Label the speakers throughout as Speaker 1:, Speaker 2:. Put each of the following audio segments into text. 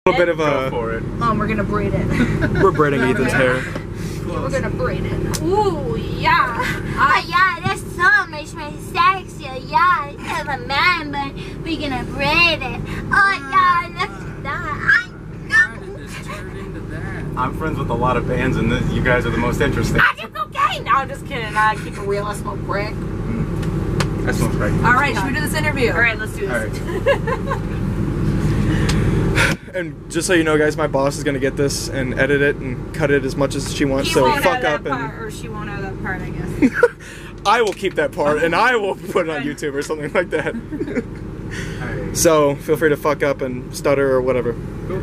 Speaker 1: A bit of a.
Speaker 2: Go for it.
Speaker 3: Mom, we're gonna braid it.
Speaker 1: We're braiding Ethan's hair.
Speaker 3: We're gonna braid it. Ooh, yeah.
Speaker 4: Oh yeah, that's so much more sexy. Yeah, it's a man, but we're gonna braid it. Oh yeah, look at that.
Speaker 2: I'm friends with a lot of bands, and you guys are the most interesting.
Speaker 3: I do cocaine. No, I'm just kidding. I keep it real. I smoke brick.
Speaker 2: I smoke crack.
Speaker 3: All right, should we do this interview? All right, let's do this.
Speaker 1: And just so you know, guys, my boss is gonna get this and edit it and cut it as much as she wants.
Speaker 3: He
Speaker 1: so
Speaker 3: won't
Speaker 1: fuck
Speaker 3: have
Speaker 1: up
Speaker 3: that
Speaker 1: and.
Speaker 3: part, or she won't have that part, I guess.
Speaker 1: I will keep that part and I will put it on YouTube or something like that.
Speaker 2: Alright.
Speaker 1: So feel free to fuck up and stutter or whatever.
Speaker 2: Cool.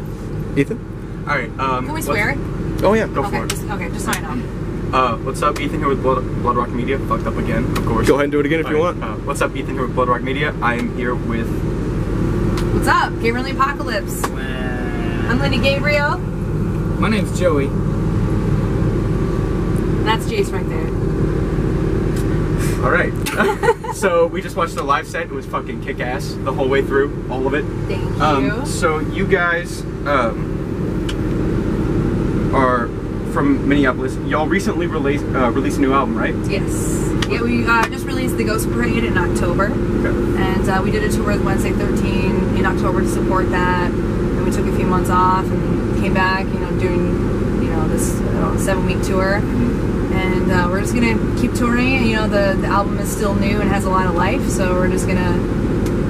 Speaker 1: Ethan?
Speaker 2: Alright,
Speaker 3: Can we swear it?
Speaker 1: Oh yeah.
Speaker 2: Go for it.
Speaker 3: Just so I know.
Speaker 2: What's up, Ethan here with Bloodrock Media. Fucked up again, of course.
Speaker 1: Go ahead and do it again if you want.
Speaker 2: What's up, Ethan here with Bloodrock Media. I am here with...
Speaker 3: What's up? Gabriel the Apocalypse. I'm Lady Gabriel.
Speaker 5: My name's Joey.
Speaker 3: That's Jace right there.
Speaker 2: Alright. So, we just watched the live set. It was fucking kick-ass the whole way through. All of it.
Speaker 3: Thank you.
Speaker 2: So, you guys are from Minneapolis. Y'all recently released a new album, right?
Speaker 3: Yes. Yeah, we just released the Ghost Parade in October.
Speaker 2: Okay.
Speaker 3: And we did a tour with Wednesday 13 in October to support that. And we took a few months off and came back, doing, this 7-week tour. And we're just gonna keep touring. And, the album is still new and has a lot of life, so we're just gonna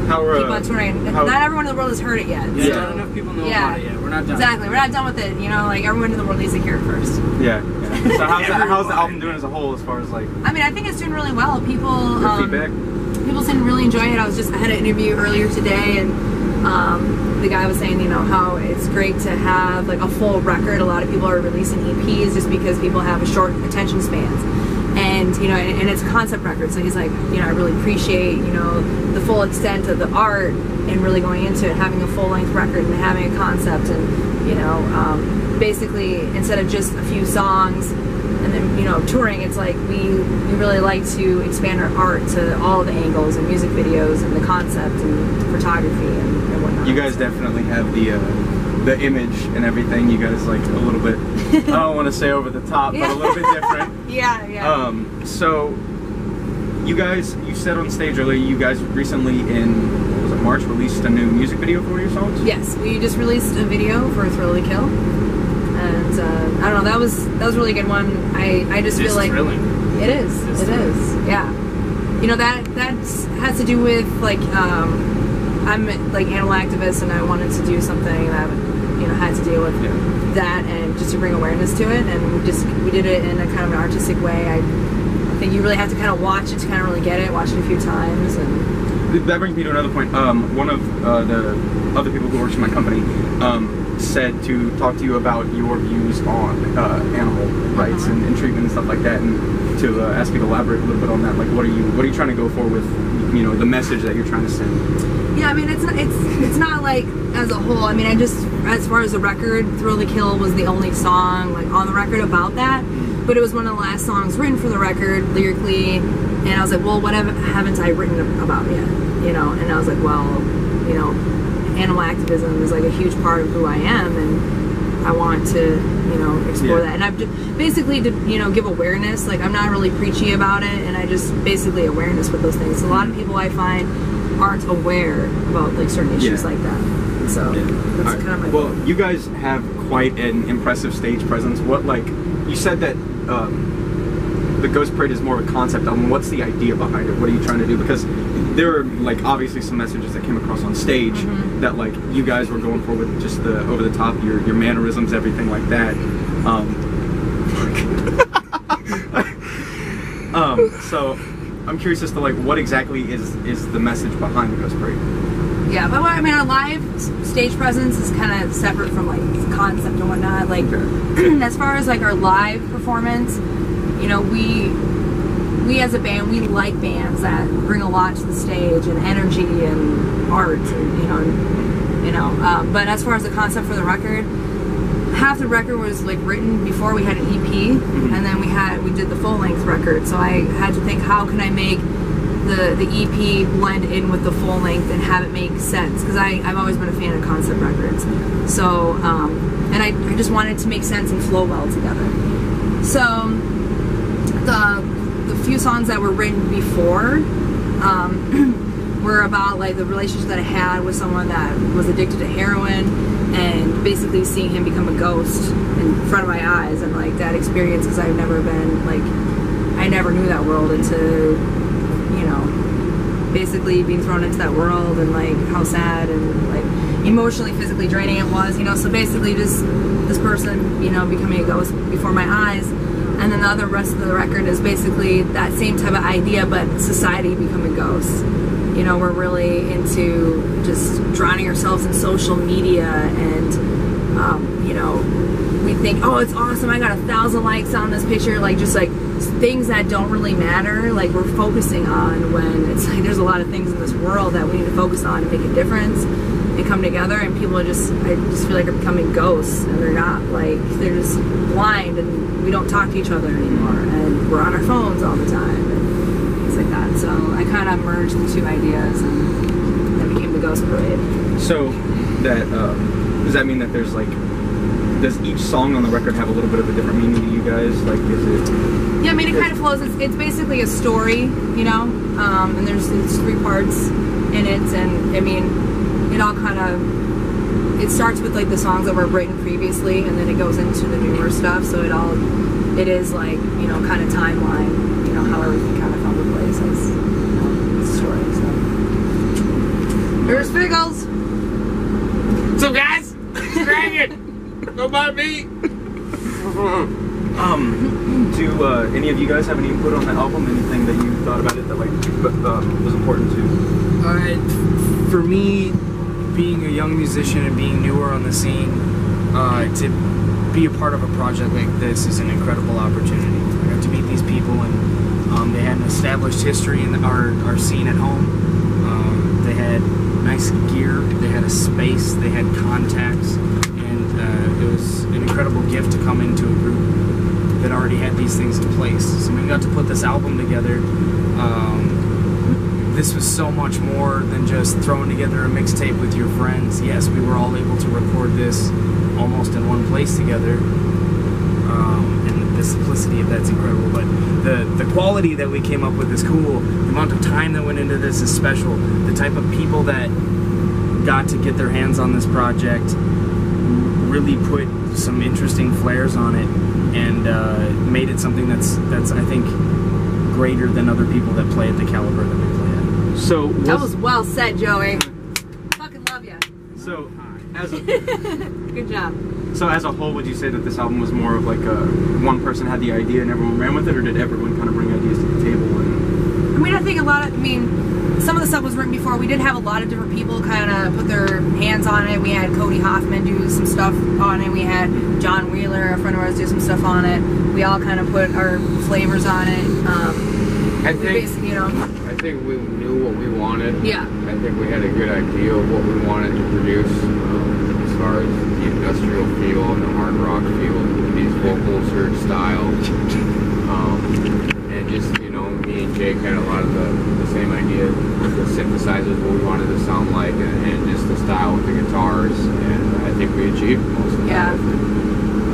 Speaker 3: keep on touring. Not everyone in the world has heard it yet.
Speaker 5: Yeah,
Speaker 3: so,
Speaker 5: not enough people know about it yet. We're not done.
Speaker 3: Exactly, we're not done with it. Like everyone in the world needs to hear it first.
Speaker 2: Yeah. So how's the album doing as a whole, as far as like?
Speaker 3: I mean, I think it's doing really well. People,
Speaker 2: feedback.
Speaker 3: People seem to really enjoy it. I had an interview earlier today, and the guy was saying, how it's great to have like a full record. A lot of people are releasing EPs just because people have a short attention spans. And and it's a concept record, so he's like, I really appreciate the full extent of the art and really going into it, having a full-length record and having a concept, and basically instead of just a few songs and then touring, it's like we really like to expand our art to all the angles and music videos and the concept and photography and whatnot.
Speaker 2: You guys definitely have the image and everything. You guys like a little bit, I don't want to say over the top, but a little bit different.
Speaker 3: Yeah.
Speaker 2: So you said on stage earlier, you guys recently in, what was it, March, released a new music video for your songs?
Speaker 3: Yes, we just released a video for Thrill to Kill. And I don't know, that was a really good one. I just feel like
Speaker 5: thrilling.
Speaker 3: It is. It is. Yeah. That has to do with like I'm like animal activist, and I wanted to do something that had to deal with that, and just to bring awareness to it, and we did it in a kind of an artistic way. I think you really have to kind of watch it to kind of really get it. Watch it a few times, and
Speaker 2: that brings me to another point. One of the other people who works in my company said to talk to you about your views on animal rights and treatment and stuff like that, and to ask you to elaborate a little bit on that. Like, what are you trying to go for with the message that you're trying to send?
Speaker 3: Yeah, I mean, it's not like as a whole. I mean, as far as the record, Thrill to Kill was the only song like on the record about that, but it was one of the last songs written for the record lyrically, and I was like, well, what haven't I written about yet? And I was like, well, animal activism is like a huge part of who I am, and I want to explore that, and I've just basically to give awareness. Like, I'm not really preachy about it, and I just basically awareness with those things. So a lot of people I find aren't aware about like certain issues like that, so that's kind of my
Speaker 2: well point. You guys have quite an impressive stage presence. What, like, you said that the Ghost Parade is more of a concept album. What's the idea behind it? What are you trying to do? Because there are like obviously some messages that came across on stage that like you guys were going for with just the over the top, your mannerisms, everything like that. So I'm curious as to like what exactly is the message behind the Ghost Parade?
Speaker 3: Yeah, but I mean, our live stage presence is kind of separate from like concept and whatnot. Like, as far as like our live performance, we as a band, we like bands that bring a lot to the stage and energy and art, and but as far as the concept for the record, half the record was like written before we had an EP, and then we did the full-length record. So I had to think, how can I make the EP blend in with the full length and have it make sense, because I've always been a fan of concept records. So and I just wanted to make sense and flow well together. So the few songs that were written before were about like the relationship that I had with someone that was addicted to heroin, and basically seeing him become a ghost in front of my eyes, and like that experience, because I've never been like, I never knew that world until, you know, basically being thrown into that world, and like how sad and like emotionally, physically draining it was, you know. So basically just this person, you know, becoming a ghost before my eyes. And then the other rest of the record is basically that same type of idea, but society becoming ghosts. You know, we're really into just drowning ourselves in social media, and you know, we think, oh, it's awesome, I got 1,000 likes on this picture, like just like things that don't really matter, like we're focusing on, when it's like there's a lot of things in this world that we need to focus on to make a difference and come together. And people are just, I just feel like are becoming ghosts, and they're not, like, they're just blind, and we don't talk to each other anymore, and we're on our phones all the time and things like that. So I kind of merged the two ideas, and that became the Ghost Parade.
Speaker 2: So that does that mean that there's like, does each song on the record have a little bit of a different meaning to you guys? Like, is it?
Speaker 3: Yeah, I mean, it kind of flows. It's basically a story, you know, and there's 3 parts in it, and I mean, it all kind of, it starts with like the songs that were written previously, and then it goes into the newer stuff. So it is like, you know, kind of timeline, you know, how everything kind of fell into place as, you know, it's a story. So here's Figgles.
Speaker 6: What's up, guys? Dragon. Go by me.
Speaker 2: Do any of you guys have any input on the album? Anything that you thought about it that like was important to?
Speaker 5: For me, being a young musician and being newer on the scene, to be a part of a project like this is an incredible opportunity. I got to meet these people, and they had an established history in our scene at home. They had nice gear, they had a space, they had contacts, and it was an incredible gift to come into a group that already had these things in place. So when we got to put this album together, this was so much more than just throwing together a mixtape with your friends. Yes, we were all able to record this almost in one place together, and the simplicity of that's incredible, but the quality that we came up with is cool. The amount of time that went into this is special. The type of people that got to get their hands on this project really put some interesting flares on it, and made it something that's I think greater than other people that play at the caliber that we play at.
Speaker 2: So
Speaker 3: That was well said, Joey. Fucking love ya.
Speaker 2: So as a,
Speaker 3: Good job.
Speaker 2: so as a whole, would you say that this album was more of like one person had the idea and everyone ran with it, or did everyone kind of bring ideas to the table? And
Speaker 3: I mean, I think some of the stuff was written before. We did have a lot of different people kind of put their hands on it. We had Cody Hoffman do some stuff on it. We had John Wheeler, a friend of ours, do some stuff on it. We all kind of put our flavors on it.
Speaker 6: I think,
Speaker 3: you know,
Speaker 6: I think we knew what we wanted.
Speaker 3: yeah.
Speaker 6: I think we had a good idea of what we wanted to produce, as far as the industrial feel and the hard rock feel. These vocals, her style, and just, you know, me and Jake had a lot of the same idea. The synthesizers, what we wanted to sound like, and just the style with the guitars, and I think we achieved most of that.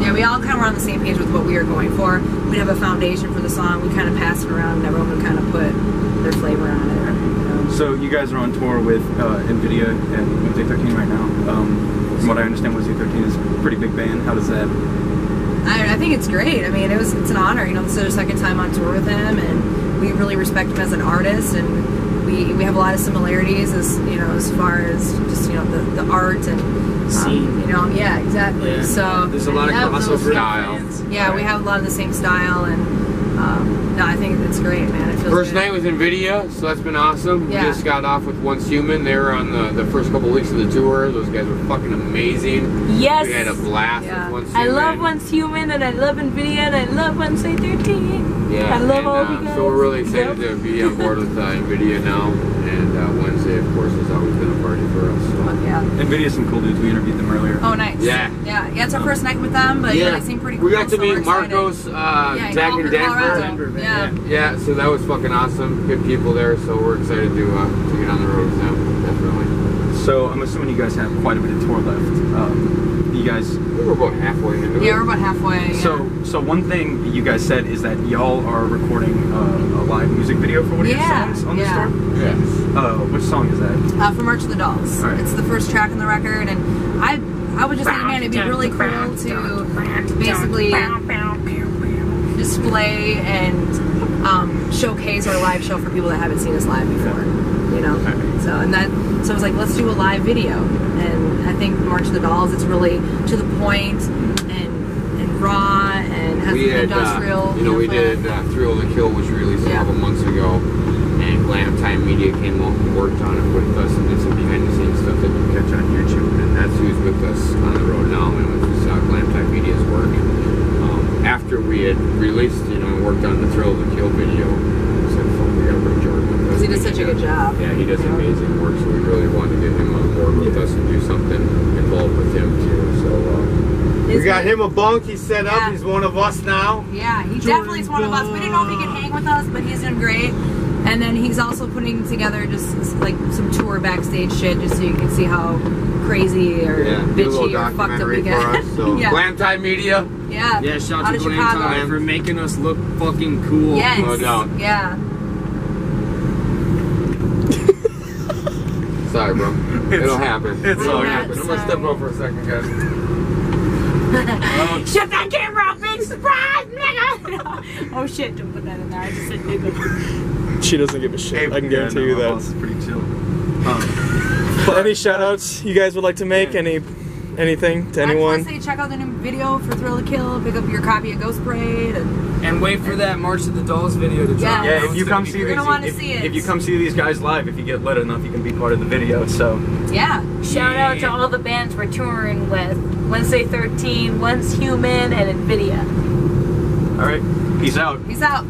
Speaker 3: Yeah, we all kind of were on the same page with what we were going for. We'd have a foundation for the song. We kind of passed it around, and everyone would kind of put their flavor on it. You know?
Speaker 2: so you guys are on tour with NVIDIA and Z13 right now. From what I understand, Z13 is a pretty big band. How does that?
Speaker 3: I think it's great. I mean, it's an honor. You know, this is our second time on tour with him, and we really respect him as an artist, and we have a lot of similarities as, you know, as far as just, you know, the art and
Speaker 5: scene.
Speaker 3: You know, yeah, exactly.
Speaker 5: Yeah.
Speaker 3: So
Speaker 5: There's a lot of crossover
Speaker 6: styles.
Speaker 3: Yeah, we have a lot of the same style, and no, I think it's great, man. It feels
Speaker 6: First
Speaker 3: good.
Speaker 6: night was NVIDIA, so that's been awesome.
Speaker 3: Yeah.
Speaker 6: We just got off with Once Human. They were on the first couple weeks of the tour. Those guys were fucking amazing.
Speaker 4: Yes.
Speaker 6: We had a blast
Speaker 3: Yeah.
Speaker 6: with Once
Speaker 4: I
Speaker 6: Human.
Speaker 4: love Once Human, and I love NVIDIA, and I love Once Z13.
Speaker 6: Yeah,
Speaker 4: I love
Speaker 6: and,
Speaker 4: all you guys.
Speaker 6: so we're really excited
Speaker 4: Yep.
Speaker 6: to be on board with NVIDIA now. And Wednesday, of course, has always been a party for us. So.
Speaker 3: Yeah.
Speaker 2: NVIDIA's some cool dudes. We interviewed them earlier.
Speaker 3: Oh, nice.
Speaker 6: Yeah.
Speaker 3: Yeah, it's our first night with them, but yeah, they seem pretty cool.
Speaker 6: We got to
Speaker 3: so we're
Speaker 6: meet
Speaker 3: excited.
Speaker 6: Marcos,
Speaker 3: Yeah,
Speaker 6: Jack in Denver.
Speaker 3: Colorado. Yeah. Yeah.
Speaker 6: Yeah, so that was fucking awesome. Good people there, so we're excited to get on the road now, definitely.
Speaker 2: So I'm assuming you guys have quite a bit of tour left. You guys...
Speaker 6: We're about halfway into it.
Speaker 3: Yeah, we're about halfway. Yeah.
Speaker 2: So one thing you guys said is that y'all are recording a live music video for one of your songs on this tour?
Speaker 6: Yes.
Speaker 2: Which song is that?
Speaker 3: For March of the Dolls.
Speaker 2: All right.
Speaker 3: It's the first track on the record, and I would just think, man, it'd be really cool to basically display and showcase our live show for people that haven't seen us live before. You know, so I was like, let's do a live video, and I think March of the Dolls, it's really to the point and raw and has an industrial.
Speaker 6: We did Thrill of the Kill, which we released a couple months ago, and Glam Time Media came out and worked on it with us and did some behind the scenes stuff that you can catch on YouTube, and that's who's with us on the road now, and with Glam Time Media's work. After we had released, and worked on the Thrill of the Kill video, we said, fuck, we gotta bring Jordan with us.
Speaker 3: He does such a good job.
Speaker 6: Yeah, he does amazing work, so we really wanted to get him on board with us and do something involved with him too. So we got him a bunk. He's set up. He's one of us now.
Speaker 3: Yeah, he definitely is one of us. We didn't know if he could hang with us, but he's doing great. And then he's also putting together just like some tour backstage shit, just so you can see how crazy or bitchy or fucked up we get.
Speaker 6: So Glam Time Media.
Speaker 3: Yeah.
Speaker 5: Yeah, shout out to Glam Time for making us look fucking cool.
Speaker 3: Yes.
Speaker 6: No doubt.
Speaker 3: Yeah.
Speaker 6: Sorry, bro. It'll happen.
Speaker 2: It'll
Speaker 6: happen. I'm gonna step over for a second, guys.
Speaker 4: Shut that camera off, big surprise, nigga! Oh shit, don't put that in there. I just said nigga.
Speaker 1: She doesn't give a shit. I can guarantee you that.
Speaker 2: It's pretty chill.
Speaker 1: But any shout outs you guys would like to make? Anything to anyone?
Speaker 3: I just want to say check out the new video for Thrill to Kill, pick up your copy of Ghost Parade,
Speaker 5: and wait for that March of the Dolls video to drop.
Speaker 2: Yeah, if you come see these, if you come see these guys live, if you get lit enough, you can be part of the video. So
Speaker 3: yeah.
Speaker 4: Shout out to all the bands we're touring with: Wednesday 13, Once Human, and Nvidia.
Speaker 2: All right, peace out.
Speaker 3: Peace out.